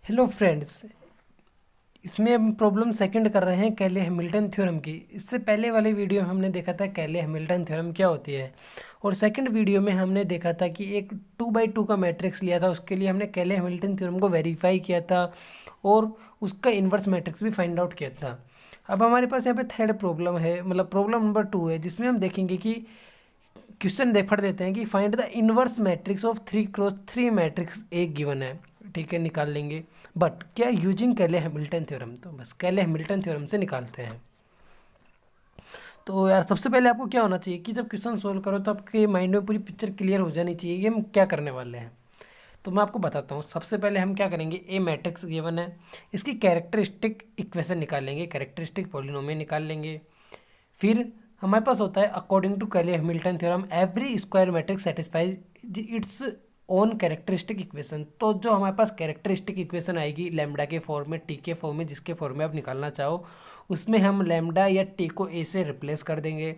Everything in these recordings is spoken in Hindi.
Hello friends. इसमें हम प्रॉब्लम सेकंड कर रहे हैं कैले हैमिल्टन थ्योरम की। इससे पहले वाले वीडियो में हमने देखा था कैले हैमिल्टन थ्योरम क्या होती है, और सेकंड वीडियो में हमने देखा था कि एक 2x2 का मैट्रिक्स लिया था, उसके लिए हमने कैले हैमिल्टन थ्योरम को वेरीफाई किया था और उसका इन्वर्स मैट्रिक्स भी फाइंड आउट किया था। अब हमारे पास यहाँ पे थर्ड प्रॉब्लम है, मतलब प्रॉब्लम नंबर 2 है, जिसमें हम देखेंगे कि क्वेश्चन पढ़ देते हैं कि find the inverse matrix of 3x3 matrix एक गिवन है। ठीक है, निकाल लेंगे, बट क्या यूजिंग कैले हैमिल्टन थ्योरम। तो बस कैले हैमिल्टन थ्योरम से निकालते हैं। तो यार सबसे पहले आपको क्या होना चाहिए कि जब क्वेश्चन सोल्व करो तो आपके माइंड में पूरी पिक्चर क्लियर हो जानी चाहिए कि हम क्या करने वाले हैं। तो मैं आपको बताता हूँ। सबसे पहले हम क्या करेंगे, ए मैट्रिक्स गिवन है, इसकी कैरेक्टरिस्टिक इक्वेशन निकाल लेंगे, कैरेक्टरिस्टिक पॉलिनोमियल निकाल लेंगे। फिर हमारे पास होता है अकॉर्डिंग टू कैले Hamilton theorem every square matrix satisfies its own characteristic equation. तो जो हमारे पास कैरेक्टरिस्टिक इक्वेशन आएगी लैम्डा के फॉर्म में, टी के फॉर्म में, जिसके फॉर्म में आप निकालना चाहो, उसमें हम लैम्डा या टी को ए से रिप्लेस कर देंगे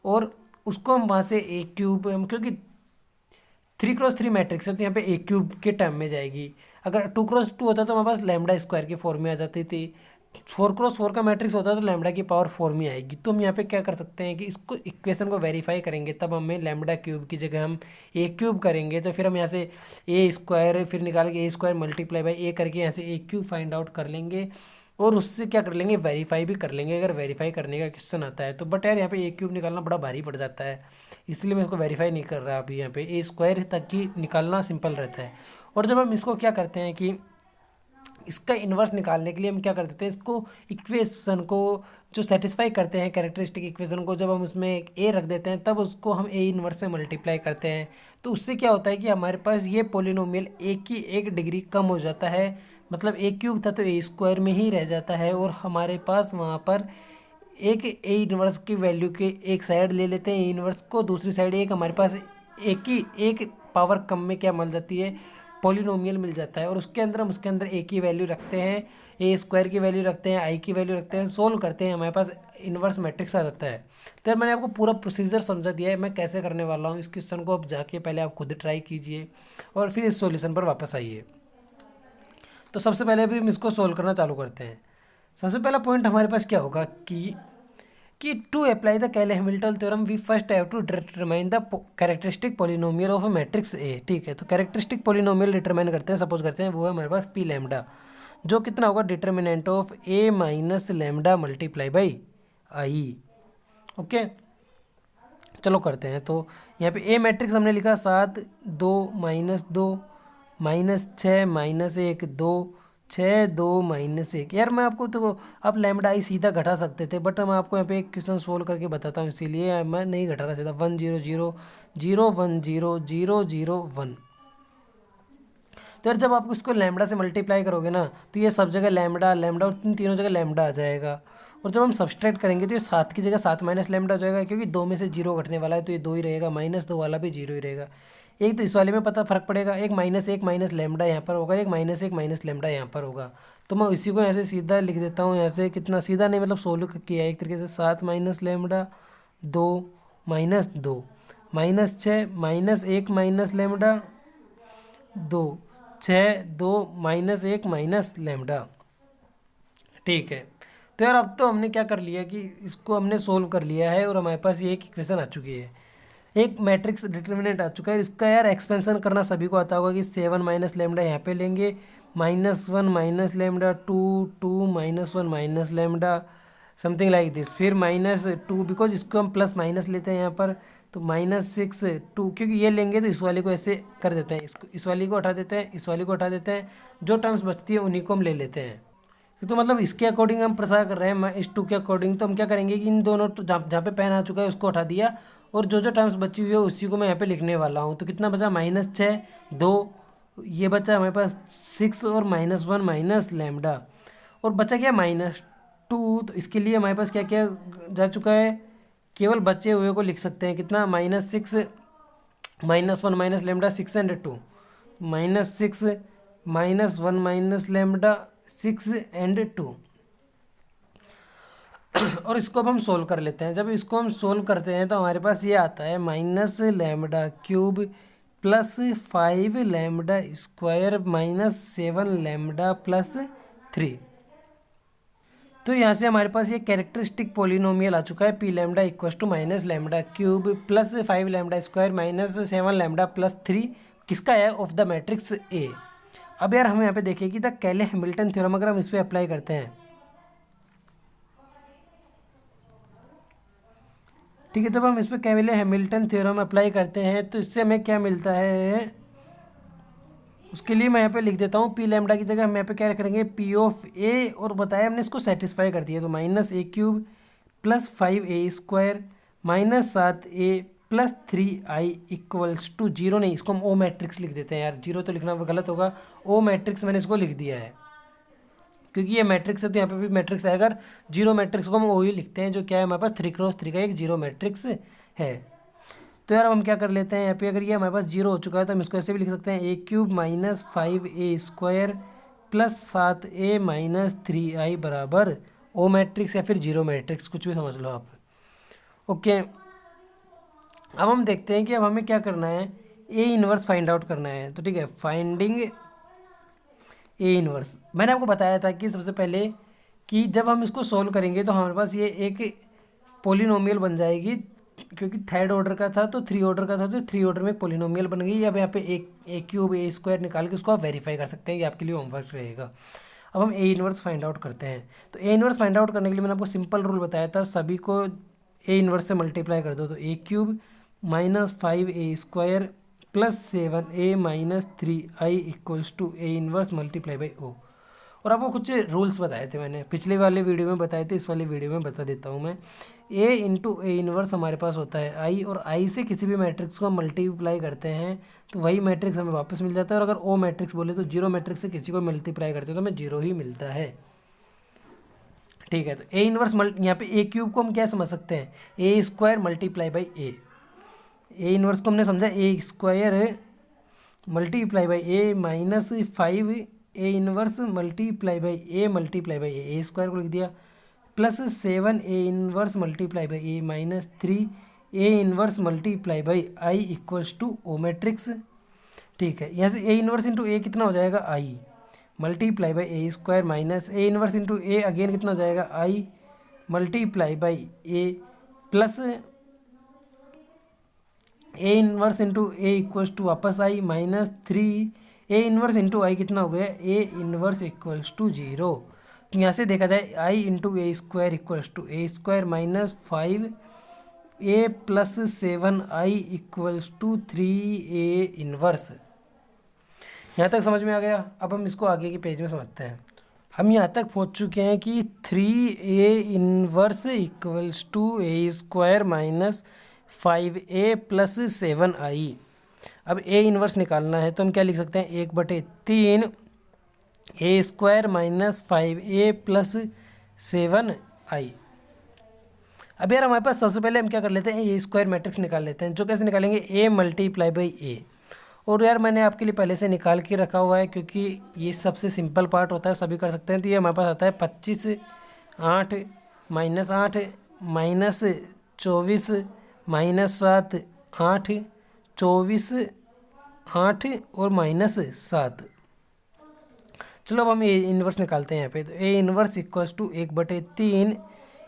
और उसको हम वहाँ से ए क्यूब, क्योंकि 3x3 मैट्रिक्स है तो यहाँ पे ए क्यूब के टर्म में जाएगी। अगर 2x2 होता तो हमारे पास लैम्डा स्क्वायर की फॉर्म में आ जाती थी। 4x4 का मैट्रिक्स होता तो लैम्डा की पावर 4 में आएगी। तो हम यहाँ पे क्या कर सकते हैं कि इसको इक्वेशन को वेरीफाई करेंगे, तब हमें लैम्डा क्यूब की जगह हम ए क्यूब करेंगे। तो फिर हम यहाँ से ए स्क्वायर फिर निकाल के ए स्क्वायर मल्टीप्लाई बाई ए करके यहाँ से ए क्यूब फाइंड आउट कर लेंगे और उससे क्या कर लेंगे, वेरीफाई भी कर लेंगे अगर वेरीफाई करने का क्वेश्चन आता है तो। बट यार यहाँ पे ए क्यूब निकालना बड़ा भारी पड़ जाता है, इसलिए मैं इसको वेरीफाई नहीं कर रहा अभी। यहाँ पे ए स्क्वायर तक की निकालना सिंपल रहता है। और जब हम इसको क्या करते हैं कि इसका इन्वर्स निकालने के लिए हम क्या कर देते हैं, इसको इक्वेशन को जो सेटिस्फाई करते हैं कैरेक्टरिस्टिक इक्वेशन को, जब हम उसमें एक ए रख देते हैं तब उसको हम ए इन्वर्स से मल्टीप्लाई करते हैं। तो उससे क्या होता है कि हमारे पास ये पोलिनोमियल ए की 1 डिग्री कम हो जाता है। मतलब ए क्यूब था तो ए स्क्वायर में ही रह जाता है और हमारे पास वहाँ पर एक ए इन्वर्स की वैल्यू के एक साइड ले लेते हैं ए इन्वर्स को, दूसरी साइड एक हमारे पास एक पावर कम में क्या मिल जाती है, पॉलिनोमियल मिल जाता है। और उसके अंदर हम उसके अंदर ए की वैल्यू रखते हैं, ए स्क्वायर की वैल्यू रखते हैं, आई की वैल्यू रखते हैं, सोल्व करते हैं, हमारे पास इन्वर्स मैट्रिक्स आ जाता है। तो मैंने आपको पूरा प्रोसीजर समझा दिया है मैं कैसे करने वाला हूँ। इस क्वेश्चन को अब जाके पहले आप खुद ट्राई कीजिए और फिर इस सॉल्यूशन पर वापस आइए। तो सबसे पहले अभी हम इसको सोल्व करना चालू करते हैं। सबसे पहला पॉइंट हमारे पास क्या होगा कि to apply the Cayley Hamilton theorem we first have to determine the characteristic polynomial of a matrix A. ठीक है, तो कैरेक्टरिस्टिक पॉलिनोमियल डिटरमाइन करते हैं, सपोज करते हैं वो है हमारे पास पी लैम्डा, जो कितना होगा, determinant of A minus lambda multiply by I. Okay, चलो करते हैं। तो यहाँ पे ए मैट्रिक्स हमने लिखा 7 2 -2 -6 -1 2 6 2 -1। यार मैं आपको तो आप लैम्डा आई सीधा घटा सकते थे, बट मैं आपको यहाँ पे एक क्वेश्चन सोल्व करके बताता हूँ, इसीलिए मैं नहीं घटा रहा सीधा। 1 0 0 0 1 0 0 0 1। तो यार जब आप इसको लैम्डा से मल्टीप्लाई करोगे ना तो ये सब जगह लैम्डा लैम्डा और तीनों जगह लैम्डा आ जाएगा। और जब हम सब्सट्रैक्ट करेंगे तो ये 7 की जगह 7 माइनस लैम्डा हो जाएगा, क्योंकि 2 में से 0 घटने वाला है तो ये 2 ही रहेगा, -2 वाला भी 0 ही रहेगा। एक तो इस वाले में पता फर्क पड़ेगा, एक -1 माइनस लैम्डा यहाँ पर होगा, एक -1 माइनस लैम्डा यहाँ पर होगा। तो मैं इसी को ऐसे सीधा लिख देता हूँ, यहाँ से कितना सीधा नहीं मतलब सोल्व किया एक तरीके से। 7 minus lambda 2 -2 -6 -1 minus lambda 2 6 2 -1 minus lambda. ठीक है, तो यार अब तो हमने क्या कर लिया कि इसको हमने सोल्व कर लिया है और हमारे पास ये एक इक्वेशन आ चुकी है, एक मैट्रिक्स डिटर्मिनेंट आ चुका है। इसका यार एक्सपेंशन करना सभी को आता होगा कि 7 माइनस लैम्डा यहाँ पे लेंगे, -1 minus lambda 2 2 -1 minus lambda, something like this. फिर -2 बिकॉज इसको हम प्लस माइनस लेते हैं यहाँ पर, तो -6 2, क्योंकि ये लेंगे तो इस वाले को ऐसे कर देते हैं, इसको इस वाली को हटा देते हैं, इस वाली को हटा देते हैं, जो टर्म्स बचती है उन्हीं को हम ले लेते हैं। तो मतलब इसके अकॉर्डिंग हम प्रसार कर रहे हैं, इस 2 के अकॉर्डिंग। तो हम क्या करेंगे कि इन दोनों जहाँ जहाँ पे पेन आ चुका है उसको हटा दिया और जो जो टर्म्स बची हुई है उसी को मैं यहाँ पे लिखने वाला हूँ। तो कितना बचा, -6 2, ये बचा हमारे पास 6 और -1 माइनस लैम्डा, और बचा क्या, -2। तो इसके लिए हमारे पास क्या क्या जा चुका है, केवल बचे हुए को लिख सकते हैं। कितना, -6 -1 minus lambda 6 and 2, -6 -1 minus lambda 6 and 2। और इसको अब हम सोल्व कर लेते हैं। जब इसको हम सोल्व करते हैं तो हमारे पास ये आता है -lambda cube plus 5 lambda square minus 7 lambda plus 3। तो यहाँ से हमारे पास ये कैरेक्टरिस्टिक पोलिनोमियल आ चुका है P lambda equals to minus lambda cube plus 5 lambda square minus 7 lambda plus 3। किसका है? Of the matrix A. अब यार हम यहाँ पे देखें कि द कैले हैमिल्टन थ्योरम अगर हम इस पर अप्लाई करते हैं, ठीक है, जब हम इस पर कैले हैमिल्टन थ्योरम अप्लाई करते हैं तो इससे हमें क्या मिलता है, उसके लिए मैं यहाँ पे लिख देता हूँ पी लैम्डा की जगह हम यहाँ पे क्या करेंगे, पी ऑफ ए, और बताया हमने इसको सेटिस्फाई कर दिया तो minus A cube plus 5a² minus 7a plus 3i equals to 0। नहीं, इसको हम ओ मैट्रिक्स लिख देते हैं यार, 0 तो लिखना गलत होगा, ओ मैट्रिक्स मैंने इसको लिख दिया है क्योंकि ये मैट्रिक्स है तो यहाँ पे भी मैट्रिक्स आएगा। अगर जीरो मैट्रिक्स को हम ओ ही लिखते हैं जो क्या है हमारे पास 3x3 का एक जीरो मैट्रिक्स है। तो यार अब हम क्या कर लेते हैं, यहाँ पे अगर ये हमारे पास जीरो हो चुका है तो हम इसको ऐसे भी लिख सकते हैं, a cube minus 5a² plus 7a minus 3i बराबर ओ मैट्रिक्स या फिर जीरो मैट्रिक्स, कुछ भी समझ लो आप। ओके, अब हम देखते हैं कि अब हमें क्या करना है, ए इनवर्स फाइंड आउट करना है। तो ठीक है, फाइंडिंग ए इनवर्स। मैंने आपको बताया था कि सबसे पहले कि जब हम इसको सोल्व करेंगे तो हमारे पास ये एक पोलिनोमियल बन जाएगी, क्योंकि थर्ड ऑर्डर का था तो थ्री ऑर्डर का था तो थ्री ऑर्डर में एक पोलिनोमियल बन गई। अब यहाँ पे एक ए क्यूब a² निकाल के उसको आप वेरीफाई कर सकते हैं, ये आपके लिए होमवर्क रहेगा। अब हम ए इनवर्स फाइंड आउट करते हैं। तो ए इनवर्स फाइंड आउट करने के लिए मैंने आपको सिंपल रूल बताया था, सभी को ए इनवर्स से मल्टीप्लाई कर दो। तो a cube minus 5a² plus 7a minus 3i equals to a inverse multiply by O. और आपको कुछ रूल्स बताए थे मैंने, पिछले वाले वीडियो में बताए थे, इस वाले वीडियो में बता देता हूँ मैं। ए इंटू ए इनवर्स हमारे पास होता है आई, और आई से किसी भी मैट्रिक्स को हम मल्टीप्लाई करते हैं तो वही मैट्रिक्स हमें वापस मिल जाता है। और अगर ओ मैट्रिक्स बोले तो जीरो मैट्रिक्स से किसी को मल्टीप्लाई करते हैं तो हमें जीरो ही मिलता है। ठीक है, तो ए इनवर्स यहाँ पे ए क्यूब को हम क्या समझ सकते हैं, a² multiply by A inverse को हमने समझा a² multiply by A minus 5 A inverse multiply by A multiply by a² को लिख दिया, plus 7 A inverse multiply by A minus 3 A inverse multiply by I equals to O matrix. ठीक है, यहाँ से ए इनवर्स इंटू ए कितना हो जाएगा, I multiply by a² minus a inverse into a again कितना हो जाएगा, I multiply by a plus a inverse into a equals to वापस I minus 3 A inverse into I कितना हो गया, ए इनवर्स इक्वल्स टू 0। तो यहाँ से देखा जाए I into a² equals to a² minus 5 a plus 7i equals to 3a inverse. यहाँ तक समझ में आ गया। अब हम इसको आगे के पेज में समझते हैं। हम यहाँ तक पहुँच चुके हैं कि 3a inverse equals to a² minus 5a plus 7i। अब a इनवर्स निकालना है तो हम क्या लिख सकते हैं, 1/3 a² minus 5a plus 7i। अब यार हमारे पास सबसे पहले हम क्या कर लेते हैं, a² मैट्रिक्स निकाल लेते हैं, जो कैसे निकालेंगे, a मल्टीप्लाई बाई ए। और यार मैंने आपके लिए पहले से निकाल के रखा हुआ है क्योंकि ये सबसे सिंपल पार्ट होता है, सभी कर सकते हैं। तो ये हमारे पास आता है 25 8 माइनस 8 माइनस 24 माइनस 7 8 24 8 और माइनस 7। चलो अब हम ए इनवर्स निकालते हैं यहाँ पे। तो A inverse equals to 1/3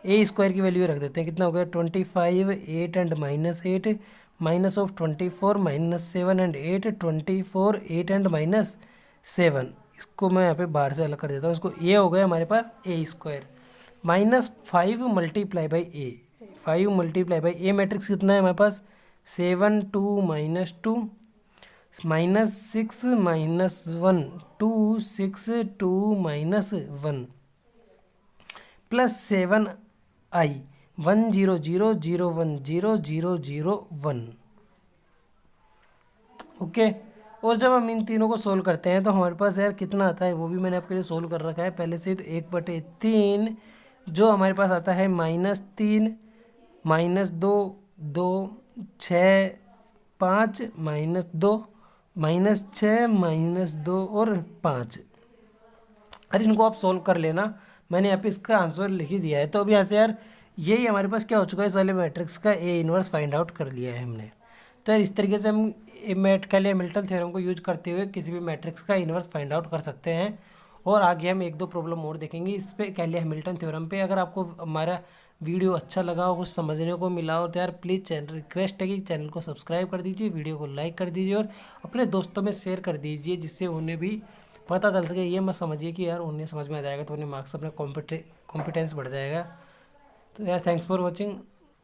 a² की वैल्यू रख देते हैं, कितना हो गया 25 8 and minus 8 minus of 24 minus 7 and 8 24 8 and minus 7। इसको मैं यहाँ पे बाहर से अलग कर देता हूँ। इसको ए हो गया हमारे पास a² minus 5 multiply by A, 5 multiply by A matrix कितना है हमारे पास 7 2 minus 2 minus 6 minus 1 2 6 2 minus 1 plus 7i 1 0 0 0 1 0 0 0 1। Okay, और जब हम इन तीनों को सोल्व करते हैं तो हमारे पास यार कितना आता है वो भी मैंने आपके लिए सोल्व कर रखा है पहले से। तो 1/3 जो हमारे पास आता है -3 -2 2 6 5 -2 -6 -2 और 5। अरे इनको आप सोल्व कर लेना, मैंने यहाँ पे इसका आंसर लिख ही दिया है। तो अब यहाँ से यार यही हमारे पास क्या हो चुका है, इस वाले मैट्रिक्स का ए इनवर्स फाइंड आउट कर लिया है हमने। तो यार इस तरीके से हम कैले हैमिल्टन थ्योरम को यूज करते हुए किसी भी मैट्रिक्स का इन्वर्स फाइंड आउट कर सकते हैं। और आगे हम एक दो प्रॉब्लम और देखेंगे इस पे कैले हैमिल्टन थ्योरम पे। अगर आपको हमारा वीडियो अच्छा लगा हो, कुछ समझने को मिला हो, तो यार प्लीज़ चैनल रिक्वेस्ट है कि चैनल को सब्सक्राइब कर दीजिए, वीडियो को लाइक कर दीजिए और अपने दोस्तों में शेयर कर दीजिए, जिससे उन्हें भी पता चल सके। ये मत समझिए कि यार उन्हें समझ में आ जाएगा तो उन्हें मार्क्स अपना कॉम्पिटेंस बढ़ जाएगा। तो यार थैंक्स फॉर वॉचिंग।